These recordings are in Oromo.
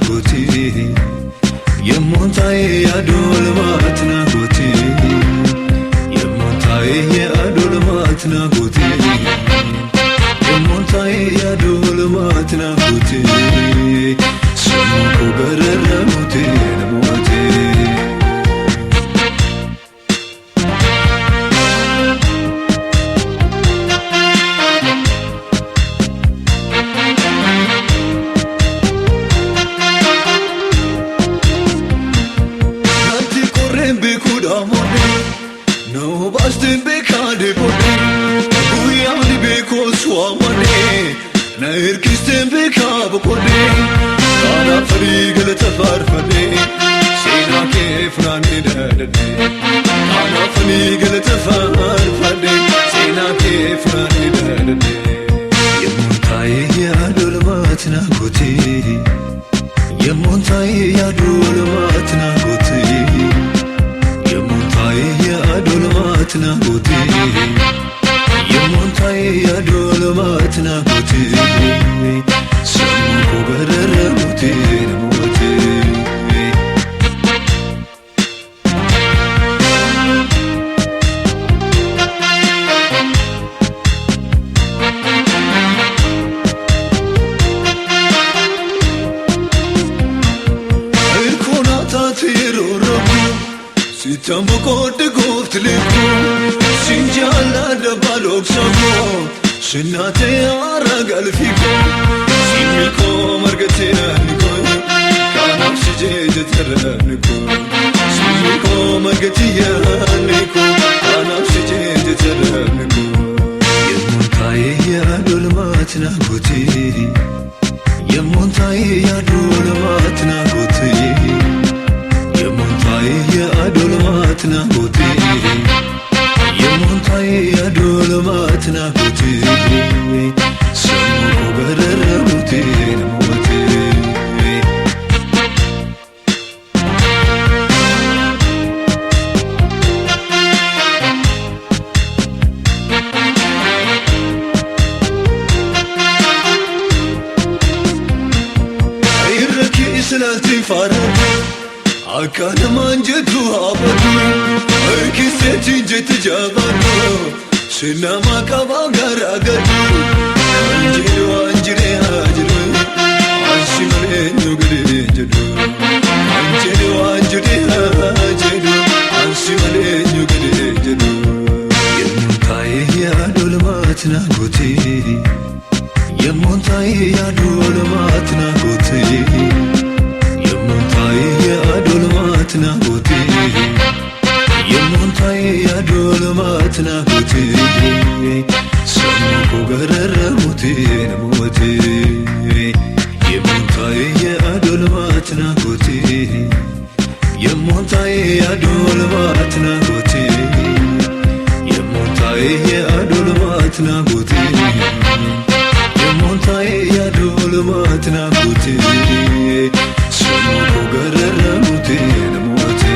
gooti yemmoon taa'ee yaaduu lamaatti na gooti yemmoon taa'ee yaaduu lamaatti na gooti yemmoon taa'ee yaaduu lamaatti na gooti sammuu koo gararraa gooti namooti. Erkisten beka bokode kana frigel tafarfade sena ke frane dade kana frigel tafarfade sena ke frane dade yemontaye ya dolmatna goti yemontaye ya dolmatna goti yemontaye ya dolmatna goti yemontaye ya dolmatna goti sammuu koo gararraa gooti namooti. Hirkoon taate yeroo rabu sitaan boqodde goofti leekoo siin jaalladha baaloksamoo. Shinate aragal fiko simiko margate niko kana sije terniko simiko margate niko kana sije terniko yemontaye ya dolmatna goti yemontaye ya dolmatna goti yemontaye ya dolmatna goti yemontaye ya dolmatna goti sammuu koo gararraa gooti namooti. Irra keessatti faaratu akka namaan jettu haabatu harkiseetti jetti jabaatu sinama qaba garaagatu anjiru anjire hajiru ansi maleenyu gadi jedhu anjiru anjire hajiru ansi maleenyu gadi jedhu yemmoon taa'ee yaaduu lamaatti gooti yemmoon taa'ee yaaduu lamaatti gooti yemmoon taa'ee yaaduu lamaatti gooti yemoon taa'ee yaaduu lamaatti gooti sammuu koo gararraa gooti namooti. Yemoon taa'ee yaaduu lamaatti gooti yemoon taa'ee yaaduu lamaatti gooti yemoon taa'ee yaaduu lamaatti gooti yemoon taa'ee yaaduu lamaatti gooti sammuu koo gararraa gooti namooti.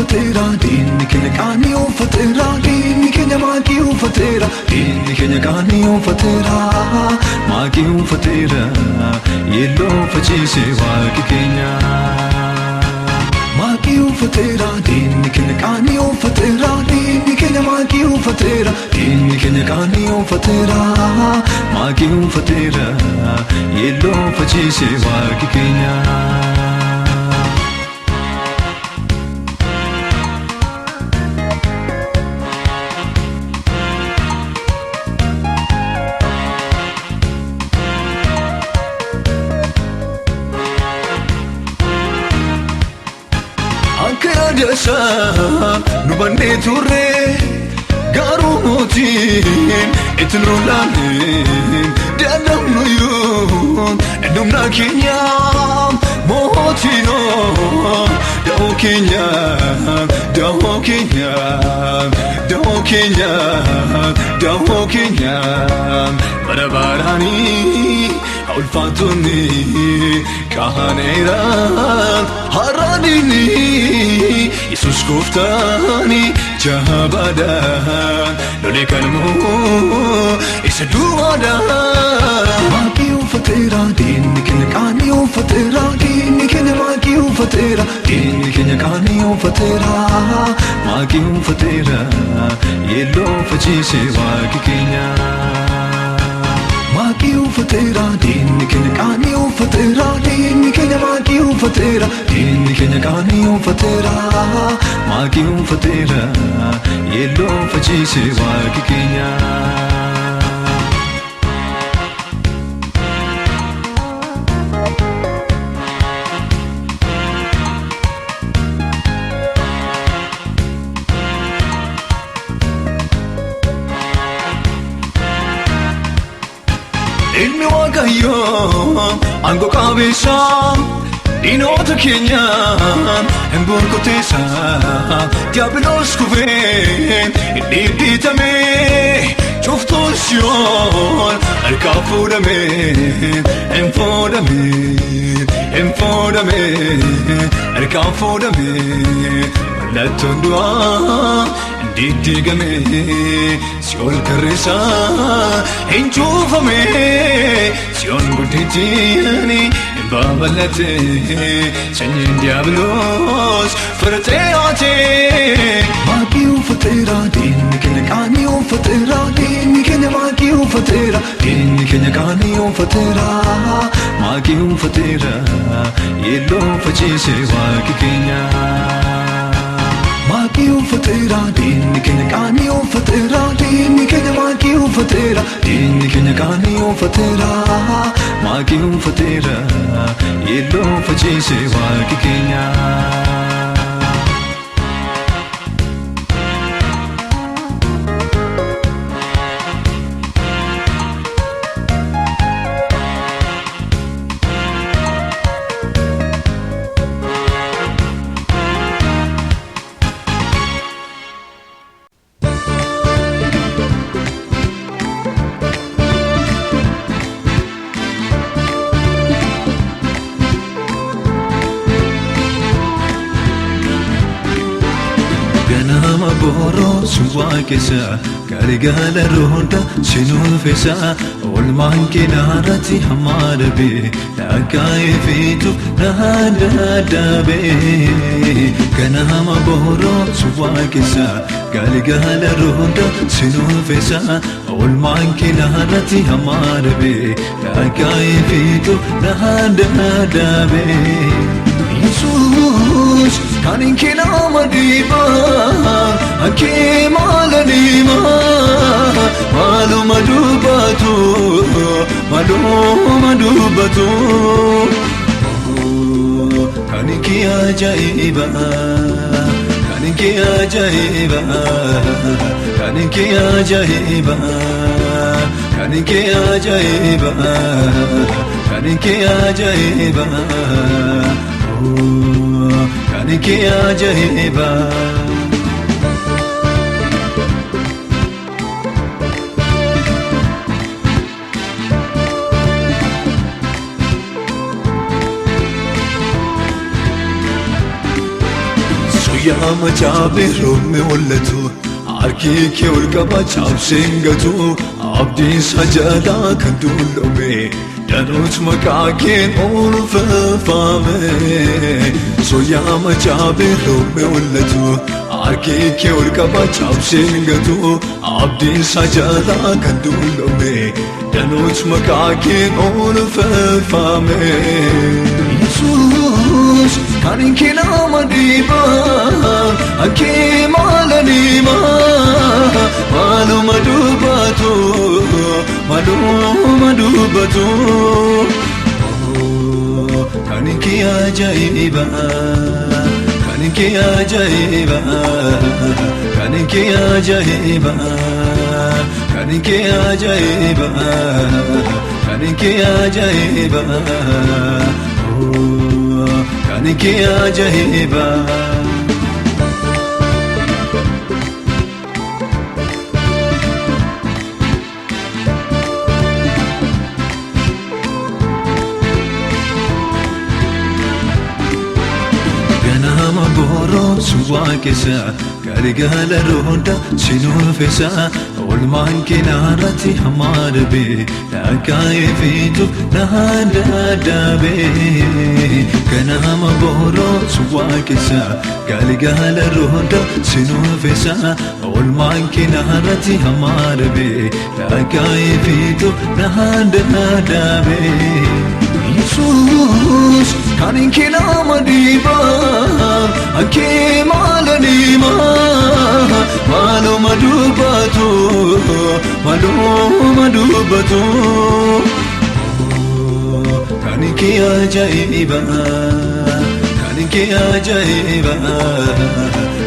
Fatera dinni kenya kani o fatera dinni kenya maki o fatera dinni kenya kani o fatera maki o fatera yello facise waki kenya maki o fatera dinni kenya kani o fatera dinni kenya maki o fatera dinni kenya kani o fatera maki o fatera yello facise waki kenya. dasa nubane turre garu motin etnulanin dadam nuyun edumna kenya mohotino dawo kenya dawo kenya dawo kenya dawo kenya barabarani ulfatuni kahanera haradini Yesus kuftani jahabada lole kalmo isaduada Maki ufatera din kin kani ufatera din kin maki ufatera din kin kani ufatera maki ufatera yelo fachi sewa kenya Maki ufatera din kin kani ufatera din kin maki ufatera din kin kani ufatera maki ufatera yelo fachi sewa kenya Ilmi wakayo ango kabisa dino ta Kenya embon kotesa diablos kuven iditame chuftosion alkafudame enfodame alkafudame latondua Ditigame Siol karesa Enchufame Sion guditiani Babalate Sanyin diablos Ferteate Maki ufatera Din kenya kani ufatera Din kenya maki ufatera Din kenya kani ufatera Maki ufatera Yelo fachi sewa kenya Maki ufatera din kenya kani ufatera din kenya maki ufatera din kenya kani ufatera maki ufatera yelo fachi sewa kenya Boro suwa kesa karigala ronda sinul fesa olman kinarati hamara be lagaye fitu nahada dabe kanama boro suwa kesa karigala ronda sinul fesa olman kinarati hamara be lagaye fitu nahada dabe Jesus kanin kinama diba Anke malanima malu madubatu malu madubatu kaniki ajaiba kaniki ajaiba kaniki ajaiba kaniki ajaiba kaniki ajaiba kaniki ajaiba Yama chabe rome wallatu arki ke ulkaba chab singatu abdi sajada kandulome danut makaken ulfafame so yama chabe rome wallatu arki ke ulkaba chab singatu abdi sajada kandulome danut makaken ulfafame Jesus kanin kinama diba anke malanima malu madubatu malu madubatu kanin ki ajaiba كانك عجيبة كانك عجيبة كانك عجيبة كانك عجيبة كانك عجيبة بورو سواك ساعة كارجال روندا سنو فساعة والمان كنارتي حمار بي لاكاي فيتو نهادا دابي كنام بورو سواك ساعة كارجال روندا سنو فساعة والمان كنارتي حمار بي لاكاي فيتو نهادا دابي يسوس كانين كنا مديبا أكيد مالنيما مالو مدوباتو مالو مدوباتو كانين كي عجيبا كانين كي عجيبا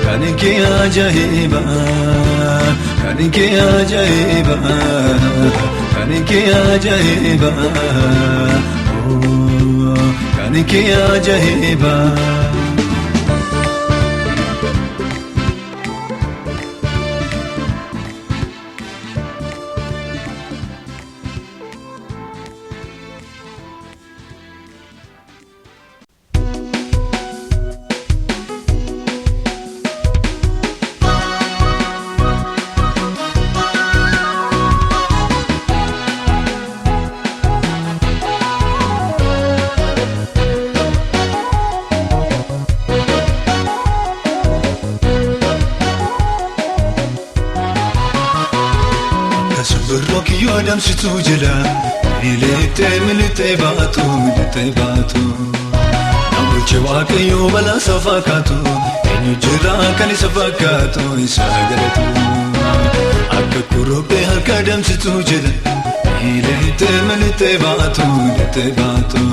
كانين كي عجيبا كانين كي عجيبا كانين كي عجيبا كانك عجيبة روكي يودم ستوجلا ملتي باتو نمرچ واقيو بلا صفاكاتو انو جرا كني صفاكاتو يساغرتو اك كروبي هكدم ستوجلا ملتي باتو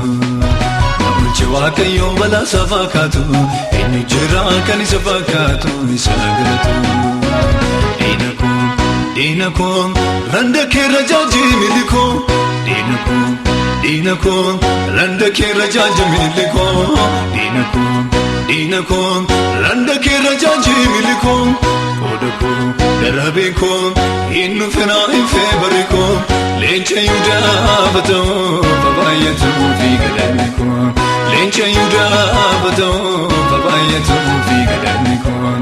نمرچ واقيو بلا صفاكاتو انو جرا كني صفاكاتو يساغرتو دينكم رندك رجاجي ملكم دينكم رندك رجاجي ملكم دينكم رندك رجاجي ملكم قدكم دربكم إنو فنائم فبركم لينش يدابتو فبايتو في قدمكم لينش يدابتو فبايتو في قدمكم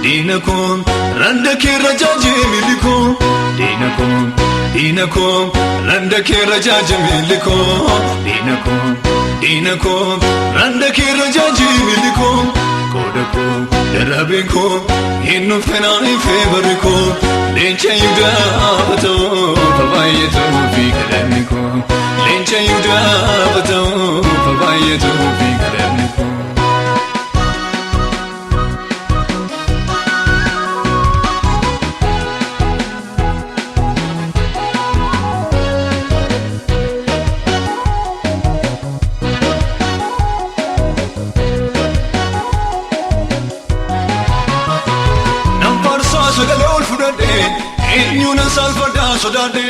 دينكم رندك رجاجي ملكم دينكم رندك رجاجي ملكم دينكم رندك رجاجي ملكم قدكم دربكم إنو فنائم فبركم لينش يدابتو فبايتو في قدمكم لينش يدابتو فبايتو في قدمكم Inyuna salfada sodade,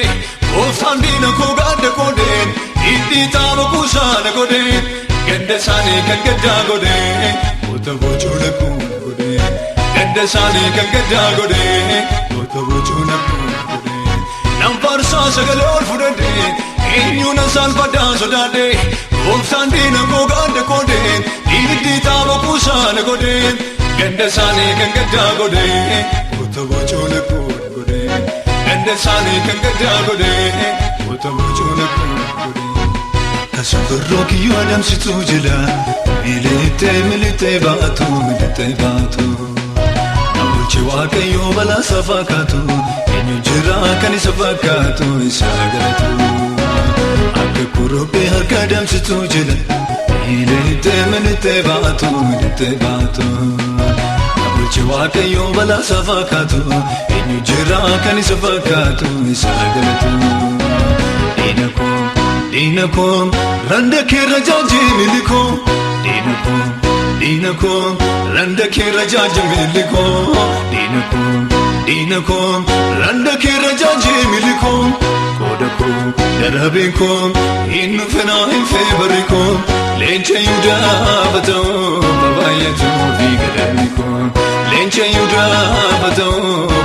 ofandina kogade kode, idita bakusa na kode, gende sani kan gada kode, ota bochuna kode, gende sani kan gada kode, ota bochuna kode. Namparsa sagalor fudade, inyuna salfada sodade, ofandina kogade kode, idita bakusa na kode, gende sani kan gada kode, ota bochuna kode. Sani kan gada gode, ota bochuna kode. Kasubroki yodam situjila, milite baatu. Namurchi waaqayyo bala safakatu, enyu jira kan safakatu isagaratu. Akka kurobe harkadam situjila, milite baatu. Namurchi waaqayyo bala safakatu. Jira kan safakatu isagalatu dinakum randake rajaji milikum dinakum رندك رجاج ملكم دينكم رندك رجاج ملكم كودكم دربكم إن فناء في بركم لينش يودا بتو ببايتو في قدمكم لينش يودا بتو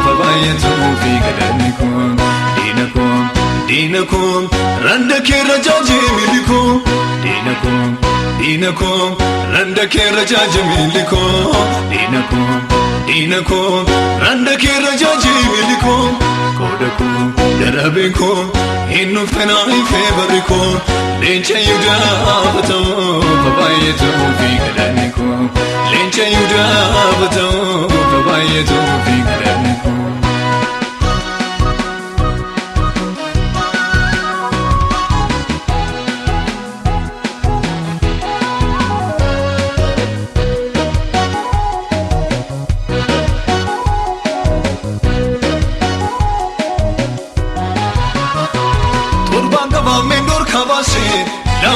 ببايتو في قدمكم دينكم رندك رجاج ملكم دينكم رندك رجاج ملكم دينكم رندك رجاج ملكم كودكم دربكم إنه فناء في بركم لينش يودا بتو ببايتو في قدمكم لينش يودا بتو ببايتو في قدمكم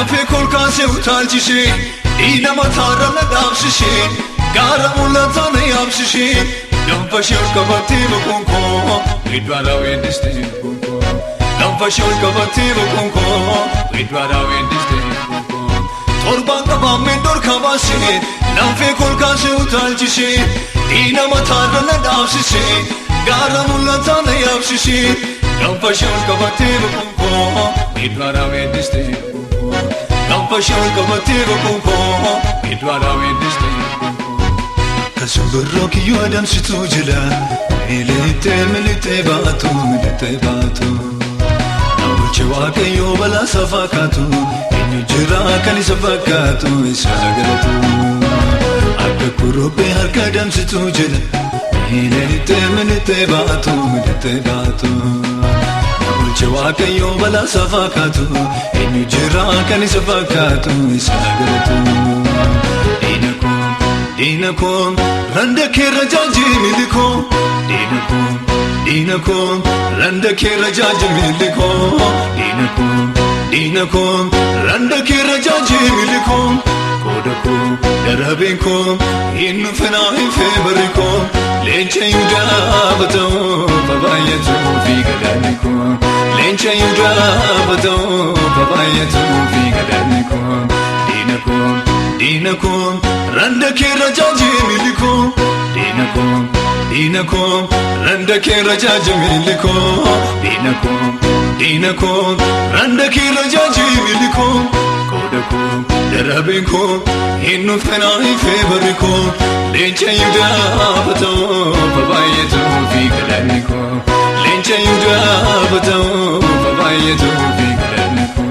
لافي كل كاسي وتالجشي إينا ما تارا ندابششي قارا مولتانا يابششي لم فشل كبتي بكونكو ويدوارا ويندستي بكونكو لم فشل كبتي بكونكو ويدوارا ويندستي بكونكو توربان قبام من دور كباسي لافي كل كاسي وتالجشي إينا ما تارا ندابششي قارا مولتانا يابششي لم فشل كبتي بكونكو ويدوارا ويندستي بكونكو Kampashal kabatiro kunko idwara wediste kunko kasubro kiyo adam situjila milite batu Nauche wakayo bala safakatu injira kani safakatu isagaratu akka kurobe harka adam situjila milite batu Chewakayo bala safakatu injira kani safakatu isagaratu dinakum randake rajaji milikum dinakum randake rajaji milikum dinakum randake rajaji milikum kodakum darabinkum in fana'i fi barikum lencha yuda bato babayatu fi gadanikum lencha yuda bato babayatu fi gadanikum dinakum randake rajaji milikum dinakum randake rajaji milikum dinakum randake rajaji milikum kodakum darabinkum innu fana'i fi barikum lencha yuda bato babayatu fi gadanikum lencha yuda bato babayatu fi gadanikum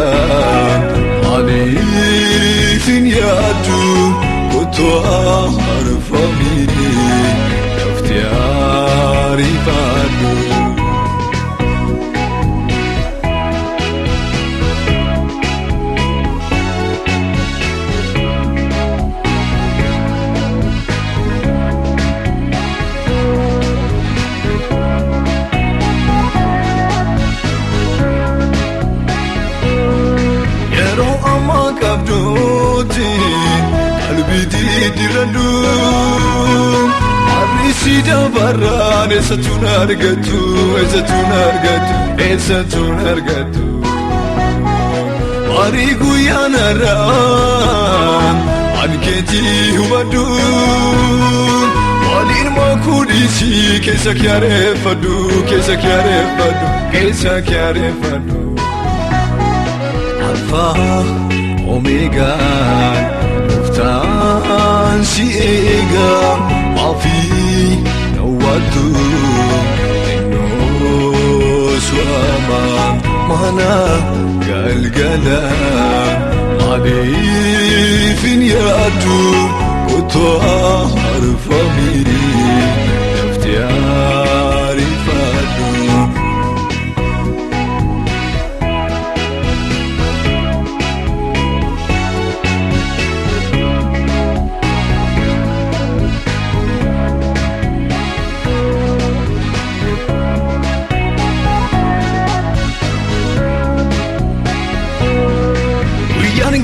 Fami, Naftiyari Fad sida barran esatun argatu esatun argatu Marigu yanaran anketi hubadu Walin makudisi kesa kyare fadu Alpha Omega Uftan siega Mafi nawatu Inno swama Mana galgala Madi fin yadu Kutwa harfami Naftiari fadu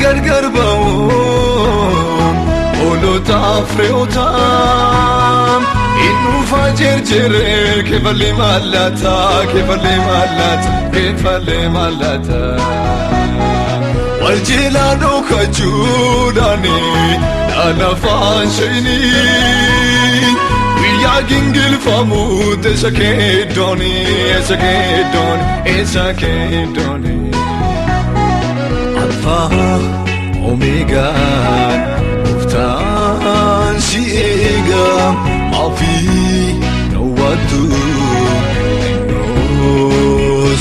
Gargar baon Olo tafreotam Innu fajr jere Kefale malata Waljilano kajudani Nana fanshini Wiya gingil famu Esakedoni Alpha Omega Uftan siega Mafi nawatu Inno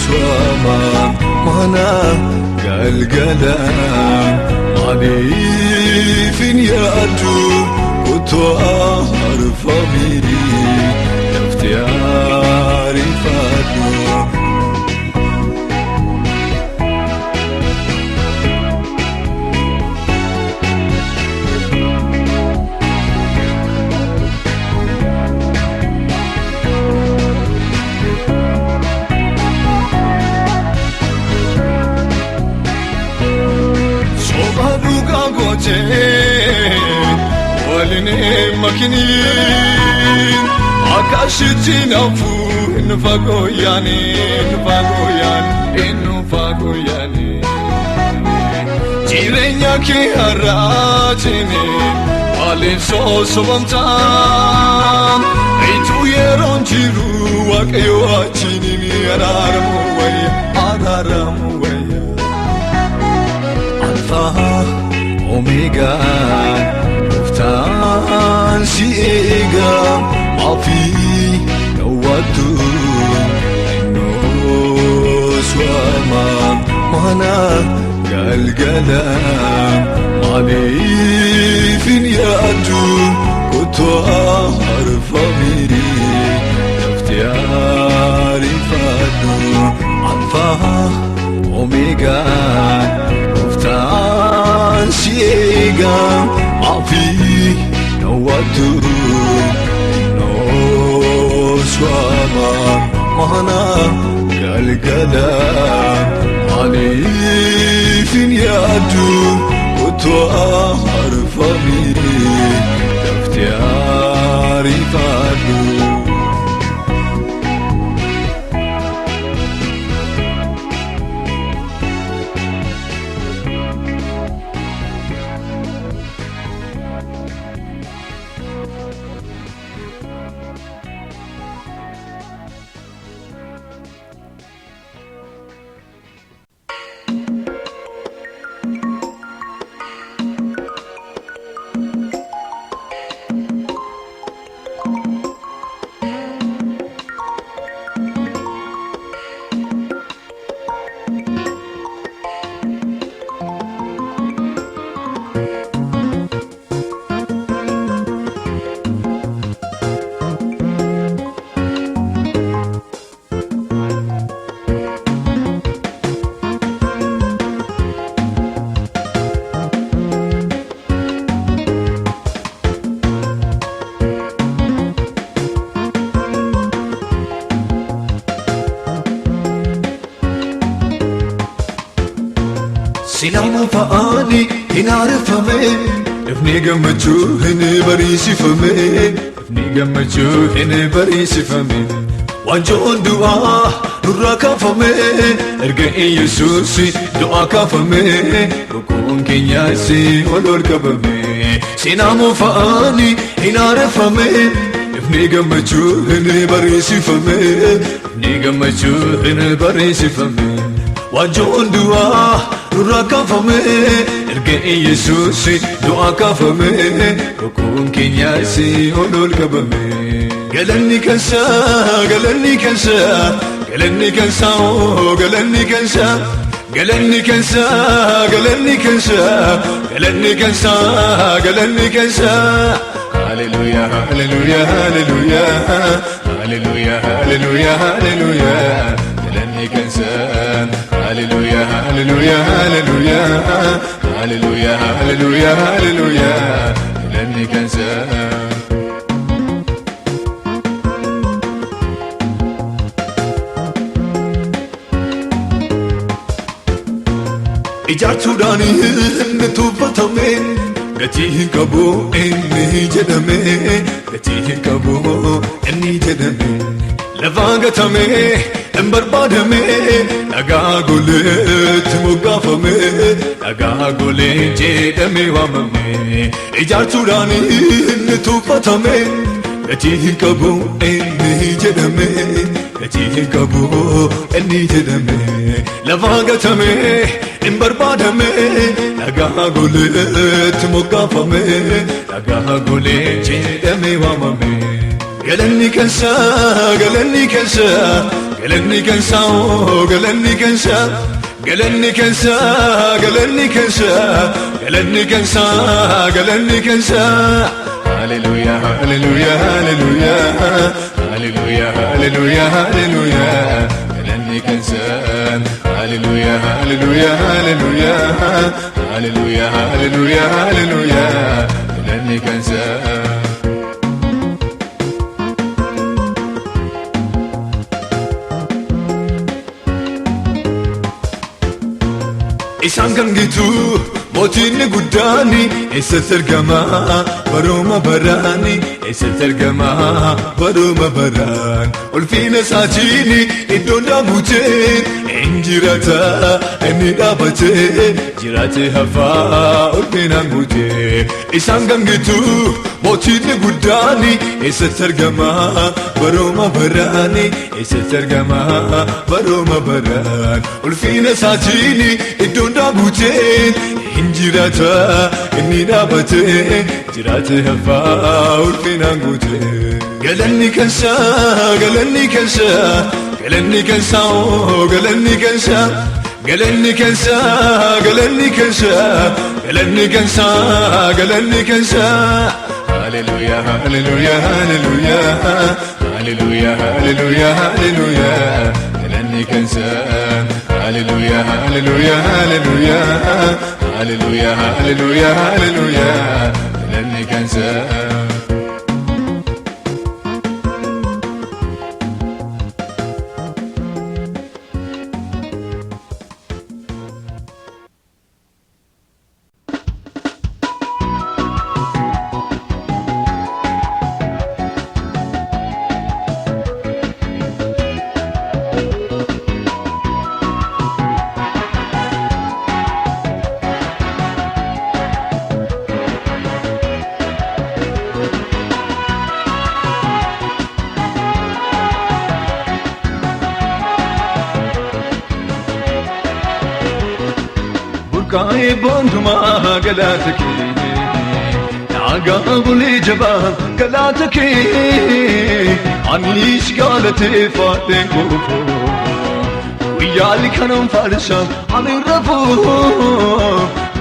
swama Mana galgala Mani fin yadu Kutwa harfami Naftiari fadu Waline makinin Akashitin afu Nufagoyani Jirenya ki harajini Alin sobamtan Eitu yeron jiru Wakayo achini Araramu waya Alpha Omega Uftan siega Mafi nawatu Inno swama Mana galgala Mani fin yadu Kutwa harfami Naftiari fadu Alpha Omega Uftan siega Mafi nawatu Inno swama Mana galgala Mani fin yadu Kutwa harfami Naftiari fadu Silama fa'ani hinarfame Ifni gammachuu hin bariisifame Nigammachu ene barisifame Wanjoon du'aa nurraa kaafame erga Yesuusi du'aa kaafame lubbuun keenyas ol qabame seenaa moofa'anii hin haareffame Nigammachu ene barisifame Nigammachu ene barisifame Wanjoon du'aa nurraa kaafame erga Yesuusi du'aa kaafame lubbuun keenyas ol qabame Galanni kansa, galanni kansa, galanni kansa, oh galanni kansa, galanni kansa, galanni kansa, galanni kansa, galanni kansa. Hallelujah, hallelujah, hallelujah, hallelujah, hallelujah, hallelujah. Galanni kansa, hallelujah, hallelujah, hallelujah, hallelujah, hallelujah, hallelujah. Galanni kansa. Ijaartuudhaani inni tuffatame gatii hin qabu inni jedhame gatii hin qabu inni jedhame lafaan gatame hin barbaadame dhagaa goleetti moggaafame dhagaa golee jedhame waamame ijaartuudhaani inni tuffatame gatii hin qabu inni jedhame gatii hin qabu inni jedhame lafaan gatame hin barbaadame dhagaa goleetti moggaafame dhagaa golee jedhame waamame galanni kansa galanni kansa galanni kansa oh galanni kansa galanni kansa galanni kansa galanni kansa galanni kansa Hallelujah hallelujah hallelujah hallelujah hallelujah hallelujah galanni kansa Hallelujah, hallelujah, hallelujah, hallelujah, hallelujah, hallelujah. Galanni kansa. Isaan kan gitu mootiin guddaani eessatti argama barooma baraani eessatti argama barooma baraan ulfina isaatiin iddoon dhaabuuteen injirata inni dhaabatee jiraate hafaa ulfinaan guutee isaan kan gitu mootiin guddaani eessatti argama barooma baraani eessatti argama barooma baraan ulfina isaatiin iddoon dhaabuuteen injirata inni dhaabatee jiraate hafaa ulfinaan guutee galanni kansa galanni kansa galanni kansa oh galanni kansa galanni kansa galanni kansa galanni kansa galanni kansa Hallelujah hallelujah hallelujah hallelujah hallelujah hallelujah galanni kansa Hallelujah hallelujah hallelujah hallelujah hallelujah hallelujah galanni kansa Kai bonduma galatake naga buli jaba galatake anish galate fate kofo wiyal kanam farsa amirafo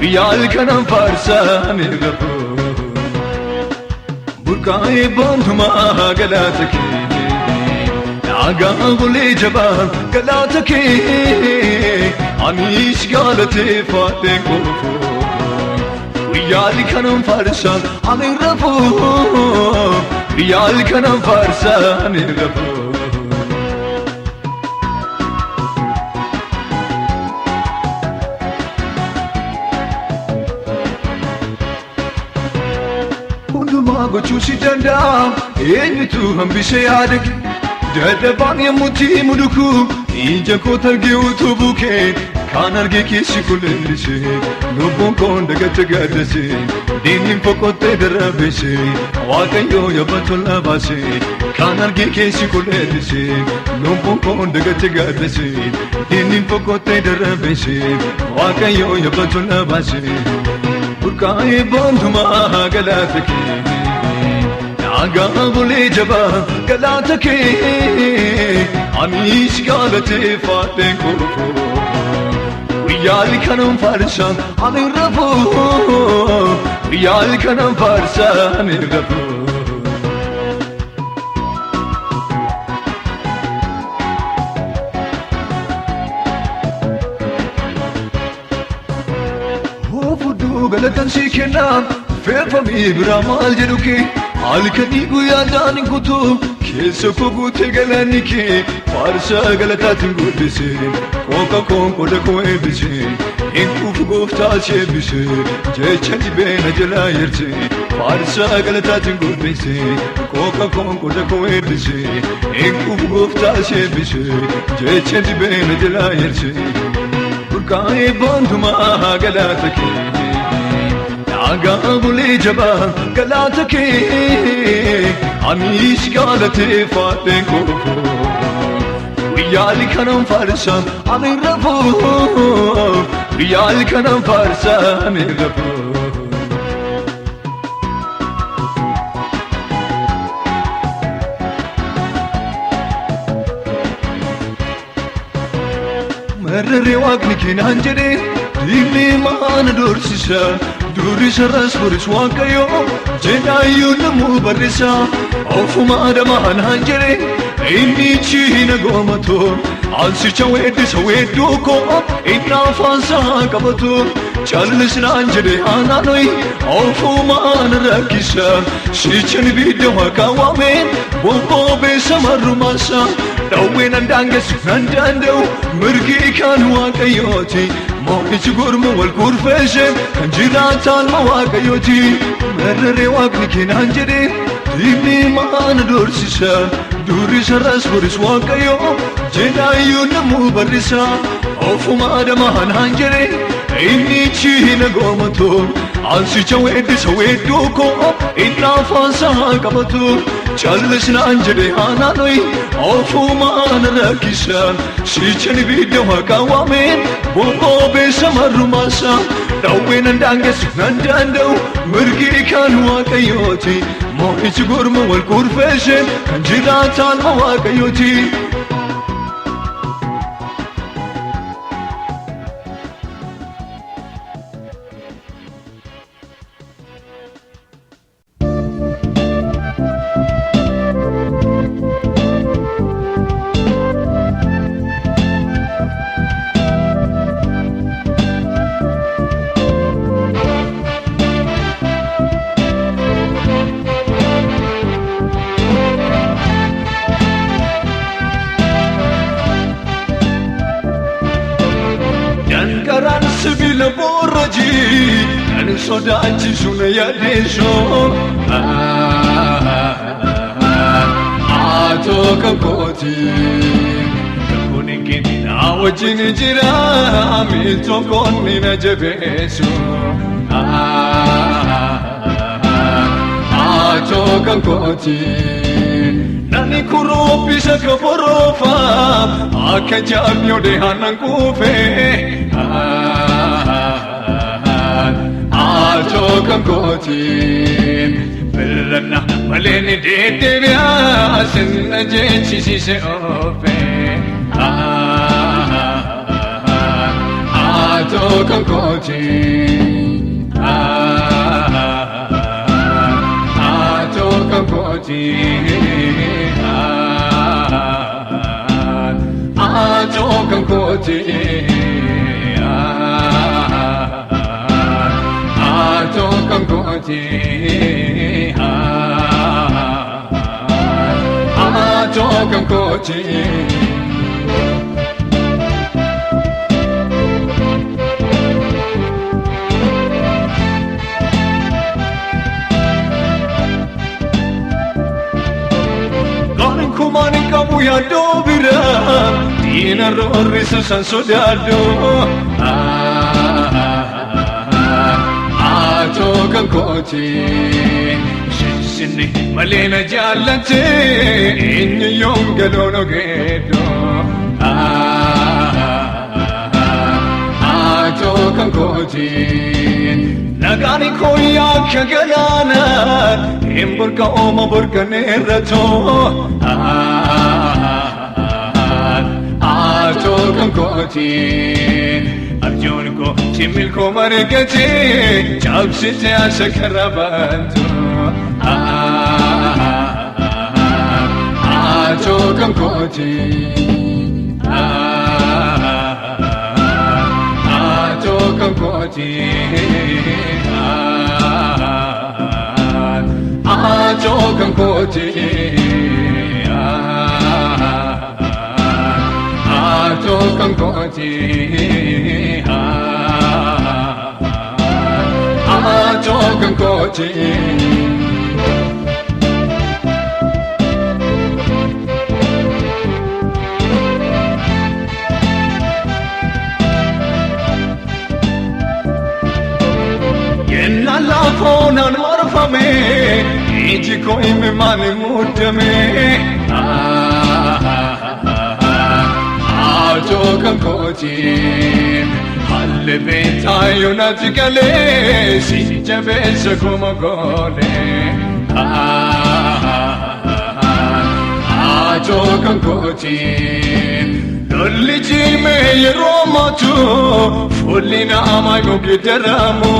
wiyal kanam farsa amirafo burkai bonduma galatake naga buli jaba galatake anish galate fate kofo wiyal kanam farsa amirafo wiyal kanam farsa amirafo hunduma gochu شوشي دندام إنتو هم بشيادك دادبان يموتي ملوكو إيجاكو ترقيو تبوكي كان أرقيكي شكل اللشي لبون كون دقت قدسي دينين فوقو تدربشي واقعيو يبطل أباسي كان أرقيكي شكل اللشي لبون كون دقت قدسي دينين فوقو تدربشي واقعيو يبطل أباسي بركاي بندما قلاتكي عقابلي جبا قلاتك عميش قالتي فاتن كوفو ويالي كانوا فارسان عن الرفو ويالي كانوا فارسان عن الرفو هو فدو قلتن شيكنا فمي برامال جنوكي Halkani guyyaadhaan guutu keessa koo guute galani kee faarsaa galataatiin guddisee qooqa koon qoda koo eebbisee hinquuf gooftaa sheebbisee jecha dhibeena jalaa yersee faarsaa galataatiin guddisee qooqa koon qoda koo eebbisee hinquuf gooftaa sheebbisee jecha dhibeena jalaa yersee burqaa'ee boontumaa galaata kee عقابلي جبا قلاتك عميش قالتي فاتن كوفو ويالي كانوا فارسان عن الرفو ويالي كانوا فارسان عن الرفو مرري واقني نانجري ديني ما ندورسيسا دوري سرس برس واقعيو جنايو نمو برسا أوفما دمان هنجري إني تشينا قومتو عالسي چويد سويدو كو إنا فانسا قبتو چالس نانجري آنانوي أوفما نركيسا شيچن بيدو مكاوامين بوبو بسمر ماسا دوين اندانگس نندندو مرقي كان واقعيوتي موكش قرم والكورفشم كنجرات المواقعيوتي مرري واقني نانجري ديني ما ندور سيسا دوري سرس برس واقعيو جنايو نمو برسا أوفما دمان هنجري إني تشينا قومتو عالسي چويد سويدو كو إنا فانسا قبتو چالس نانجري آنانوي أوفما نركيسا شيچن بيدو مكاوامين بوبو بسمر ماسا دوين اندانگس نندندو مرقي كان واقعيوتي موكش قرم والكورفشم كنجرات المواقعيوتي سبيل بورجي أنا صدقتي شنو يا ديشو عاتوك كوتي كوني كنا وجني جرامي تكوني نجبيسو عاتوك كوتي ناني كروبي سكبروفا أكجاب يودي هنان كوفي عاتوك كوتي بلنا مليني ديتي بيا سن جيتشي سيسي أوفي عاتوك كوتي عاتوك كوتي عاتوك كوتي عاتوك كوتي عاتوك كوتي mani kabu ya dobira Dina rorri susan sodado Ato kan koti Shisini malena jalante Inni yongalono gedo Ato kan koti Nagani koya kagalana Imburka oma burka nerato Ato kan koti Arjun ko chimil ko margati Chabsite asa karabanto Ato kan koti Ato kan koti Ato kan koti Ato kan koti Ato kan koti Yenna la fonan marfame Iji ko ime mani mudame Ato kan koti Halle betayo na tikale Si jabe sa kumagole Ato kan koti Lolli jime yeromatu Fulli na amay mo gitaramo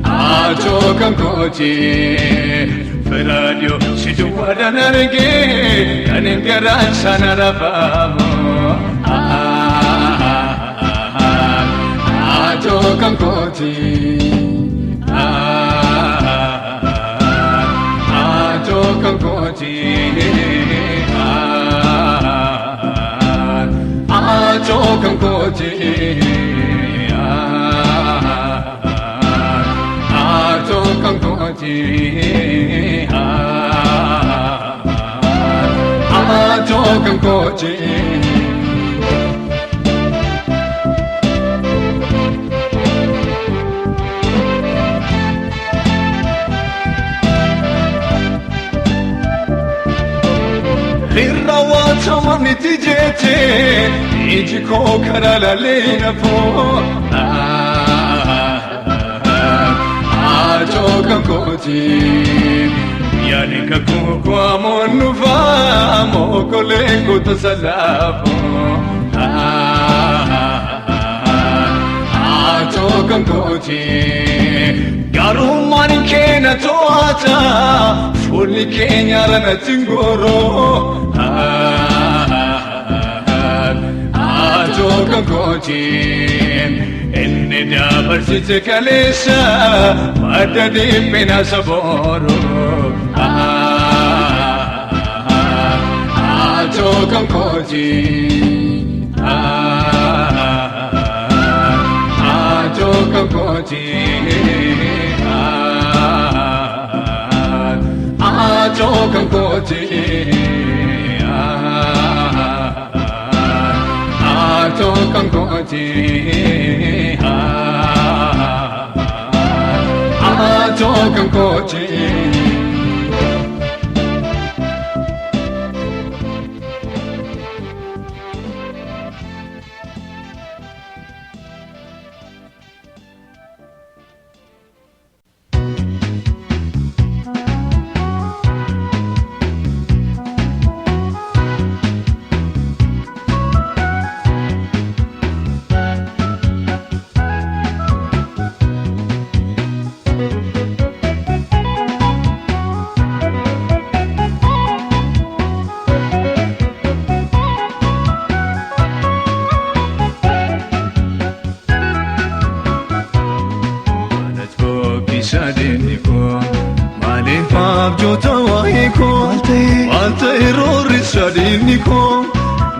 Ato kan koti Radio situ pada narge kanen garan sana rafamo Ato kan koti Ato kan koti Ato kan koti Ato kan koti Ato kan koti Lirrawa tamani tijete Iji ko karala leina po Ato kan koti Yani kakukwa monuva Moko lengo tasalapo Ato kan koti Garumani kena toata Fulli kenya rana tingoro Ato kan koti Enne dabar site kalesa Madadi pina saboro Ato kan koti Ato kan koti Ato kan koti Ato kan koti Ato kan koti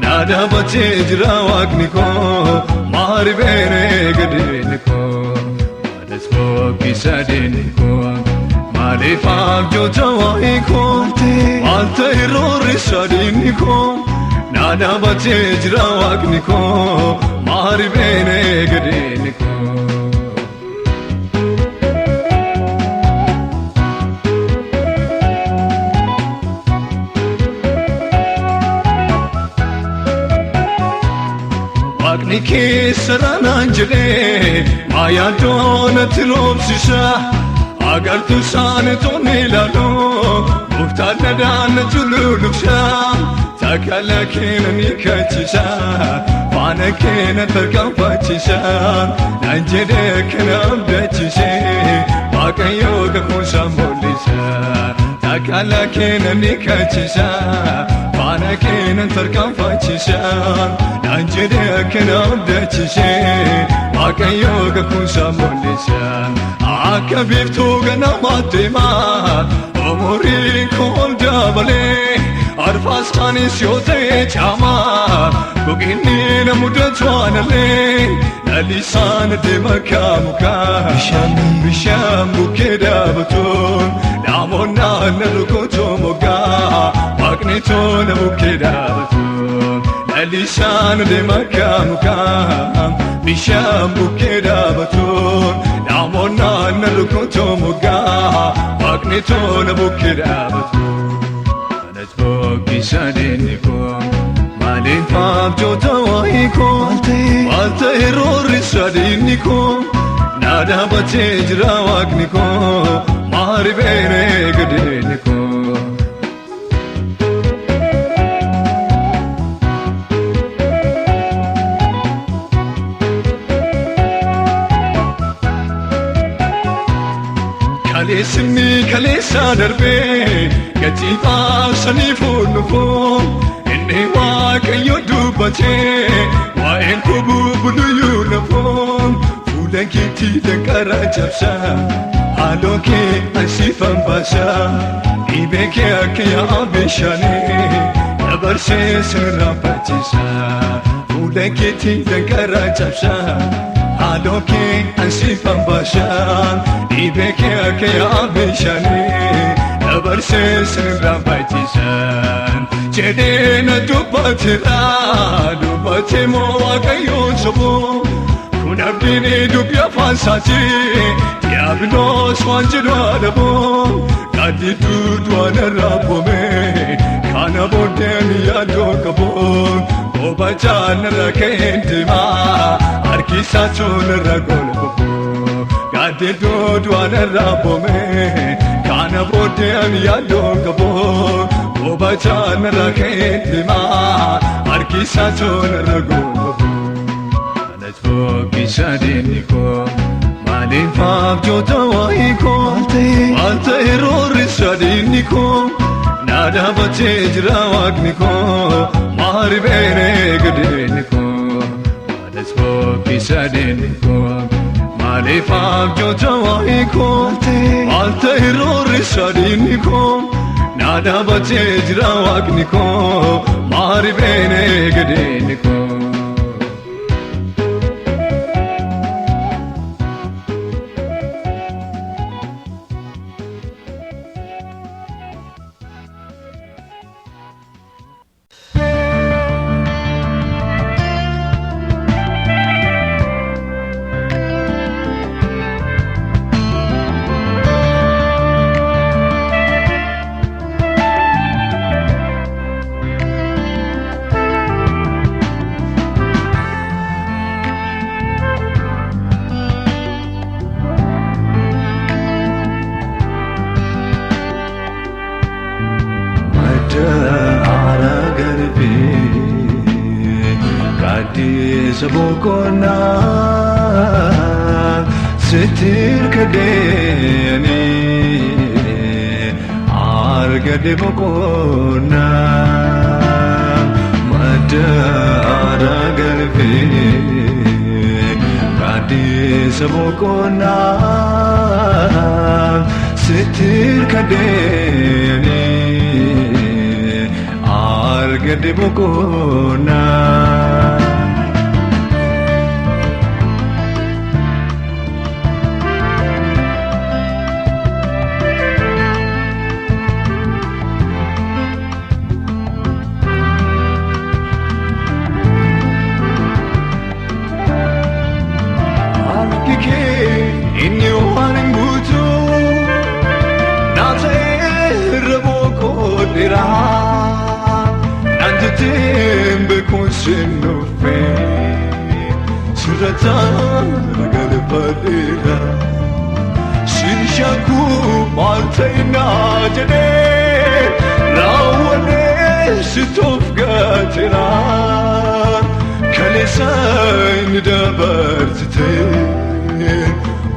Nada bache jira wagni ko mari bere gadeni ko madas ko kisadeni ko Mali fabjo jawaiko Alta irori sadiniko Nada bache jirawakniko Mari bene gadiniko Wakniki sarananjale Maya dona tilopsisha Agar tu saan to nilalo Muftana dan jululuksha Takala kena nikachisha Fana kena terkampachisha Nanjede kena abdachishe Maka yoga kusa molisha Takala kena nikachisha Fana kena terkampachisha Nanjede kena abdachishe Maka yoga kusa molisha Akka biftuu ganamaatema Umurii kol dabale Arfaas kaanis yoo ta'e caama Goginni na mudatu aanale Lalisaan deema kaamuka Bishaan bukkee dhaabatuun Naamonnaan na lukutoo mogaa Waaqni toona bukkee dhaabatuun Lalisaan deema kaamuka Bishaan bukkee dhaabatuun Naamonnaan na lukutoo mogaa Waaqni toona bukkee dhaabatuun Kanas boqqisa deemnikoo Maaliin faabjoota waayikoo Waalta hiroorri sadiinnikoo Naada baatee jira waaqnikoo Maari beenee gadeennikoo Kaleesni kaleessa darbee gatii baasanii fuulluufoo inni waaqayyo dubbatee waa'een koo bubbuluyyuu lafoo fuula keetti danqara cabsa haaloo kee ansiifan baasa dhibee kee akka yaa'aa bishaanii dabarsee sirraa baachisa fuula keetti danqara cabsa haaloo kee ansiifan baasa dhibee kee akka yaa'aa bishaanii dabarsee sirraa baachisa jedhee na dubbateera dubbatee moo waaqayyoon soboo kun abdiin dubbii afaan isaati diiyaabiloos waan jedhu adaboo gaaddi duudwaan irraa boome kana booddeen yaadoo qaboo boobachaan irra ka'een deemaa harkisaa toon irra golboo gaaddi duudwaan irraa boome kana booddeen yaadoo qaboo boobachaan irra ka'een deemaa harkisaa toon irra golboo Kanas boqqisa deemnikoo Maaliin faabjoota waayikoo Waalta hiroorri sadiinnikoo Naada baatee jira waaqnikoo Maari beenee gadeennikoo Kanas boqqisa deemnikoo Maaliin faabjoota waayikoo Waalta hiroorri sadiinnikoo Naada baatee jira waaqnikoo Maari beenee gadeennikoo Sabokona sitir kadeni argade bokona madara garve kadi sabokona sitir kadeni argade bokona Nate raboko dira Nanjatim bekunshinu fe Surata galpadira Shinshaku maltaina jane Rawane sitof gatira Kalesain dabarzitin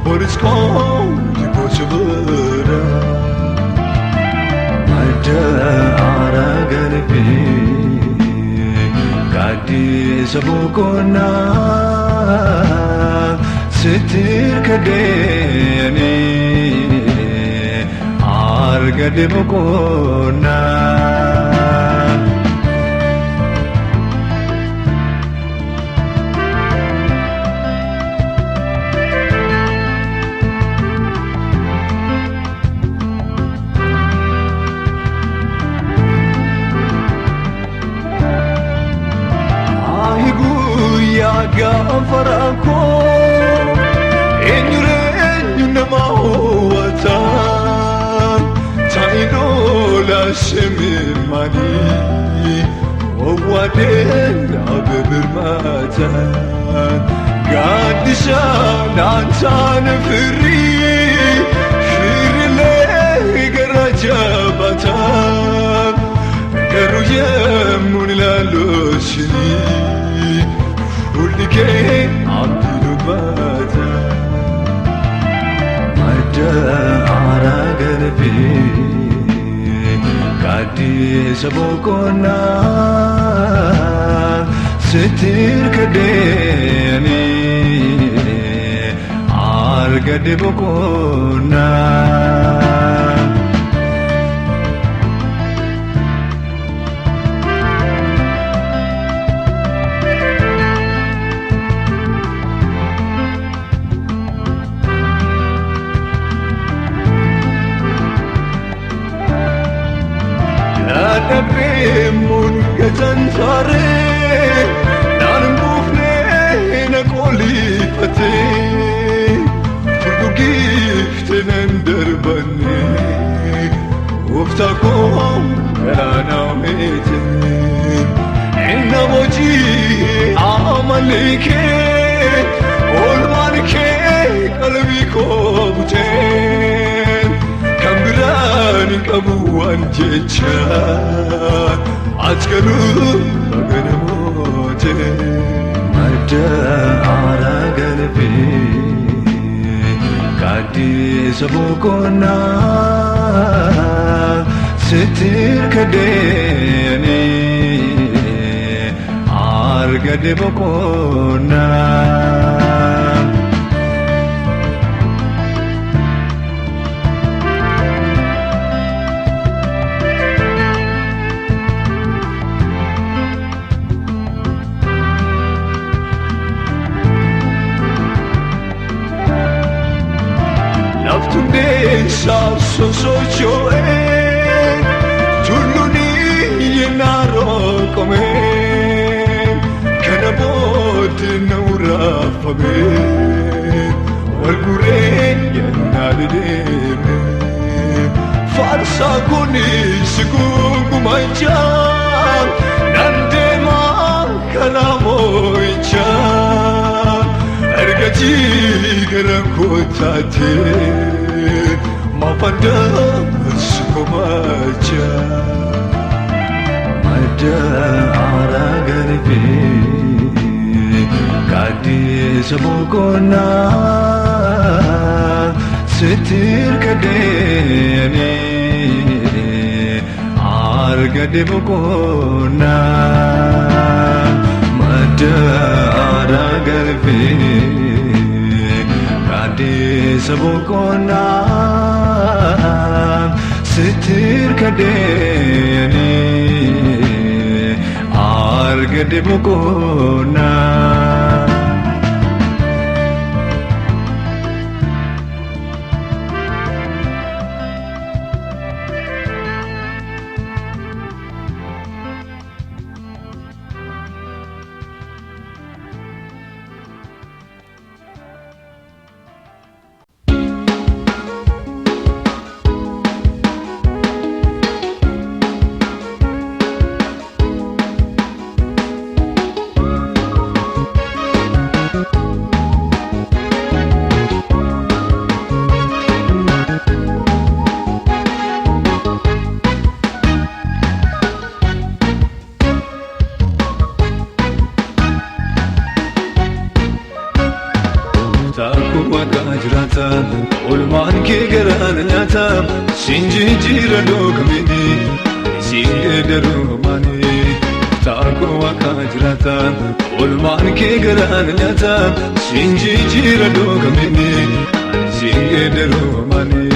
Boriskom dikochvura Ada aragarpe Kadi sabukona Sitir kadeni Argade bukona Gafarako Enyure namawata Taino la shemimani Wawaden abebirmata Gadisha nantan firi Firile garajabata Garuye munilalushini Ulike abdulubata Ada aragarpe Kadi sabukona Sitir kadeni Argade bukona Mun gatan sare nan bufne na kolifate Furgu giften derbane Uftakom ana mete Inna moji amalike Olman ke kalbi ko buten Kambiran kabu anjecha Achkalu aganamote Ada aragarpe Kadi sabukona Sitir kadeni Argade bukona So choe tuluni yenaro come kanabot naura fame walgure yenalide farsa kuni sigungu mancha nandema kalamoicha ergaji garakotate Mafanda sukumaja Ada aragarpe Kadi sabukona Sitir kadeni Argade bukona Ada aragarpe Kadi sabukona Sitir kadeni Argade bukona jira dogamini Singedaru mani Tako wakajrata Olman ke garan nyata Sinji jira dogamini Singedaru mani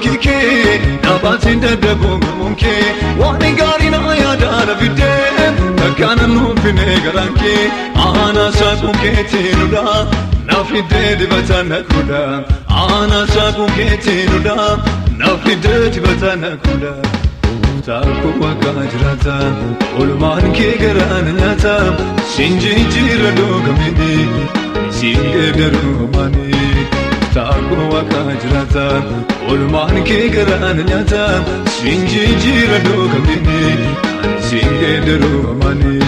Kike, nabatinda dabunga munke, wani gari na ayada na vide, takana nufine garanke, ana sakunke tinuda, na vide dibatana kuda, ana sakunke tinuda, na vide dibatana kuda. Taku wakajrata, ulman ke garan nyata, sinji jira dogamini, singedaru mani. Tako wakajrata, ulman ke garan nyata, sinji jira dogamini, singedaru mani.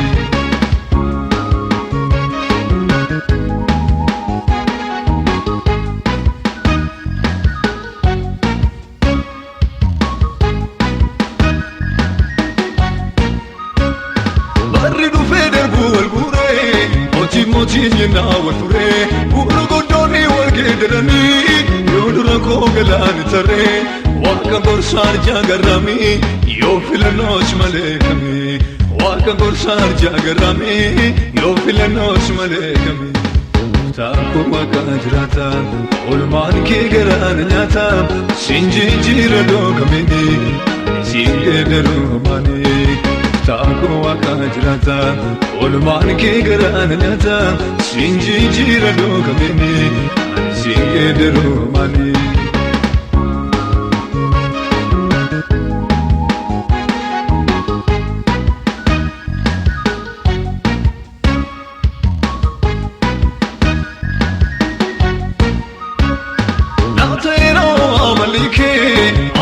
Barridu feder buwal bure, mochi nyina wal fure, buru godoni wal gedrani, yodura ko galan tare, waka gorsar jagarami, yo filanosh malekami, waka gorsar jagarami, yo filanosh malekami. Tako wakajrata, ulman ke garan nyata, sinji jira dogamini, singedaru mani. Tako wakajrata, ulman ke garan nyata, sinji jira dogamini, singedaru mani.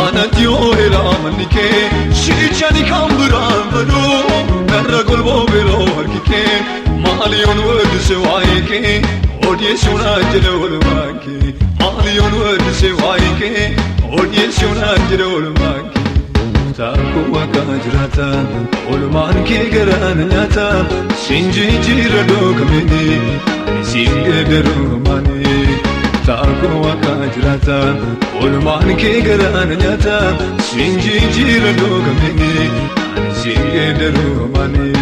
Anatyo era manike, shichani kamburan vado, narragol bobero harkike, malion word se waike, odye suna jelo maki, malion word se waike, odye suna jelo maki. Tako wakajrata, ulman ke garan nyata, sinji jira dogamini, singedaru mani. Tako wakajrata, ulman ke garan nyata, sinji jira dogamini, singedaru mani.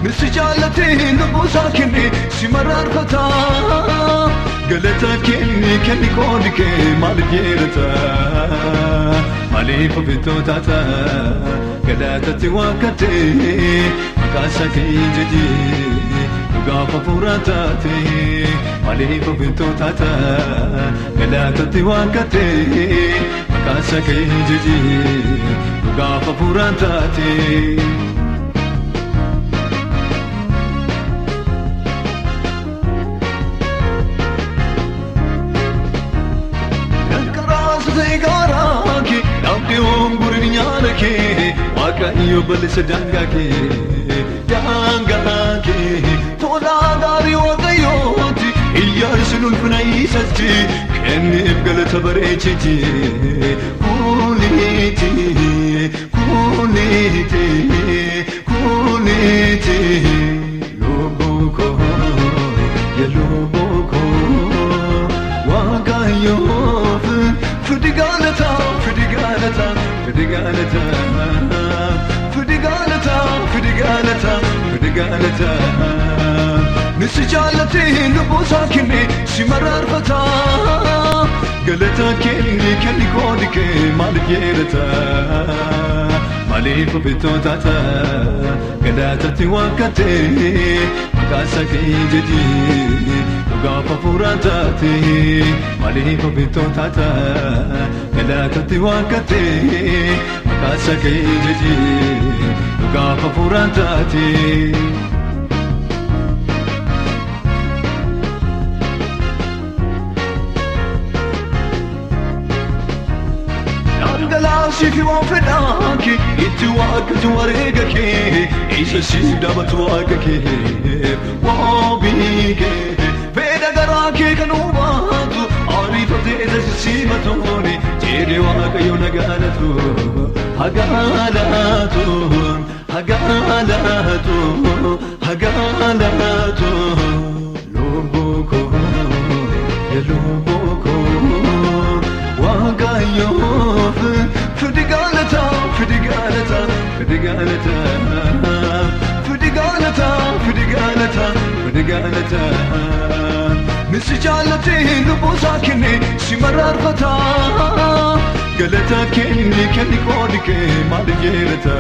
Nisijalatin nubusa kini simarar fata galata kini kodike malgerata malifu bitotata galata tiwakate makasa kinjiji gafa furatati malifu bitotata galata tiwakate makasa kinjiji gafa furatati. Wakayo balisa dangake, tola dari wakayoti, iyar sunul funayisati, kenif galata barechiti, kuniti. galata Fidi galata Fidi galata Fidi galata Nisi jaalati lubbu saakini si mararfata Galata kenni koodi kee maaliif yeedata Maaliif bittootata gadaatatti wakkate maqaasa kee jeji Dhugaaf hafuuraan taate maaliif bittootata gadaatatti wakkate maqaasa kee jeji Dhugaaf hafuuraan taate Sifi waan fedhaake itti waakkatu wareega kee isa si dabatu waaqa kee waabii kee fedha garaa kee kan uumaatu ariifatee tasisiimatooni jedhee waaqayyo nagaalatu hagaalatu hagaalatu hagaalatu lubbuu koo lubbuu koo waaqayyoof Fidi galata, fidi galata, fidi galata Fidi galata, fidi galata, fidi galata Nisi jaalati lubbu saakini si mararfata Galata kenni koodi kee maaliif yeedata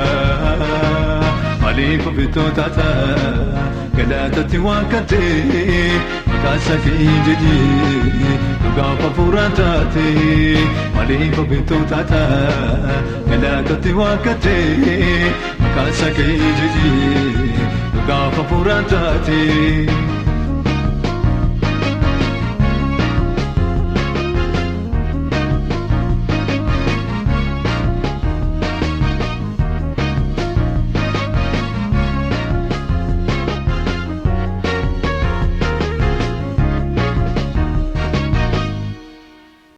Maaliif bittootata gadaatatti wakkate maqaasa kee jeji Dhugaaf hafuuraan taate maaliif bittootata gadaatatti wakkate maqaasa kee jeji Dhugaaf hafuuraan taate